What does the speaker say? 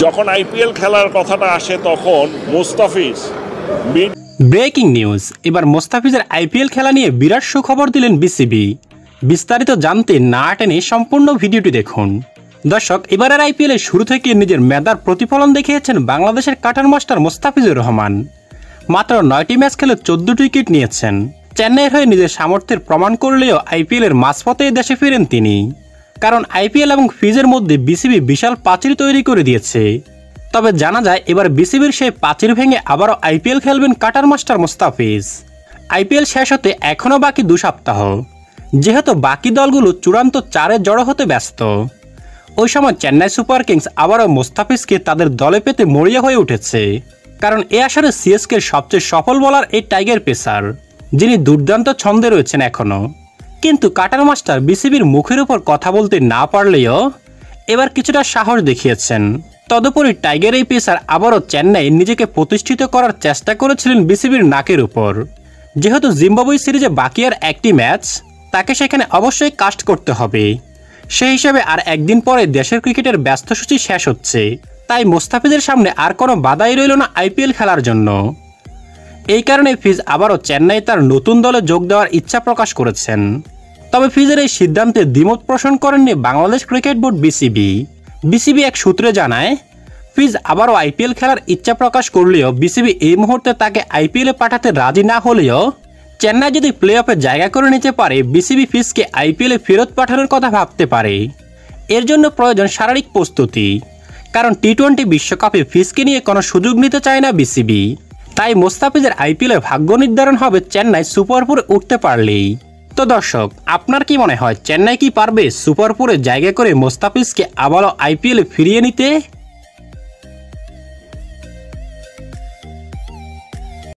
যখন আইপিএল খেলার কথাটা আসে তখন মুস্তাফিজ ব্রেকিং নিউজ। এবার মুস্তাফিজের আইপিএল খেলা নিয়ে বিরাট সুখবর দিলেন বিসিবি। বিস্তারিত জানতে না টেনে সম্পূর্ণ ভিডিওটি দেখুন। দর্শক, এবারের আইপিএলের শুরু থেকে নিজের মেধার প্রতিফলন দেখিয়েছেন বাংলাদেশের কাটার মাস্টার মুস্তাফিজুর রহমান। মাত্র 9টি ম্যাচ খেলে 14টি উইকেট নিয়েছেন। চেন্নাইয়ের হয়ে নিজের সামর্থ্যের প্রমাণ করলেও আইপিএলের মাঝপথে দেশে ফিরেন তিনি। কারণ আইপিএল এবং ফিজের মধ্যে বিসিবি বিশাল প্রাচীর তৈরি করে দিয়েছে। তবে জানা যায় এবার বিসিবির সেই প্রাচীর ভেঙে আবারও আইপিএল খেলবেন কাটার মাস্টার মুস্তাফিজ। আইপিএল শেষ হতে এখনও বাকি 2 সপ্তাহ, যেহেতু বাকি দলগুলো চূড়ান্ত 4-এ জড়ো হতে ব্যস্ত। ওই সময় চেন্নাই সুপার কিংস আবারও মুস্তাফিজকে তাদের দলে পেতে মরিয়া হয়ে উঠেছে। কারণ এ আসরে সিএসকের সবচেয়ে সফল বোলার এই টাইগার পেসার, যিনি দুর্দান্ত ছন্দে রয়েছেন এখনও। কিন্তু কাটার মাস্টার বিসিবির মুখের উপর কথা বলতে না পারলেও এবার কিছুটা সাহস দেখিয়েছেন। তদুপরি টাইগার এই পেসার আবারও চেন্নাই নিজেকে প্রতিষ্ঠিত করার চেষ্টা করেছিলেন বিসিবির নাকের উপর। যেহেতু জিম্বাবুয়ে সিরিজে বাকি আর 1টি ম্যাচ, তাকে সেখানে অবশ্যই কাস্ট করতে হবে। সেই হিসাবে আর একদিন পরে দেশের ক্রিকেটের ব্যস্ত সূচি শেষ হচ্ছে। তাই মুস্তাফিজের সামনে আর কোনো বাধাই রইল না আইপিএল খেলার জন্য। এই কারণে ফিজ আবারও চেন্নাই তার নতুন দলে যোগ দেওয়ার ইচ্ছা প্রকাশ করেছেন। তবে ফিজের এই সিদ্ধান্তে দ্বিমত পোষণ করেননি বাংলাদেশ ক্রিকেট বোর্ড বিসিবি এক সূত্রে জানায়, ফিজ আবারও আইপিএল খেলার ইচ্ছা প্রকাশ করলেও বিসিবি এই মুহূর্তে তাকে আইপিএলে পাঠাতে রাজি না হলেও চেন্নাই যদি প্লে অফে জায়গা করে নিতে পারে, বিসিবি ফিজকে আইপিএলে ফেরত পাঠানোর কথা ভাবতে পারে। এর জন্য প্রয়োজন শারীরিক প্রস্তুতি, কারণ টি-20 বিশ্বকাপে ফিজকে নিয়ে কোনো সুযোগ নিতে চায় না বিসিবি। তাই মুস্তাফিজের আইপিএলের ভাগ্য নির্ধারণ হবে চেন্নাই সুপার 4-এ উঠতে পারলেই। তো দর্শক, আপনার কি মনে হয় চেন্নাই কি পারবে সুপার 4-এ জায়গা করে মুস্তাফিজকে আবারও আইপিএলে ফিরিয়ে নিতে?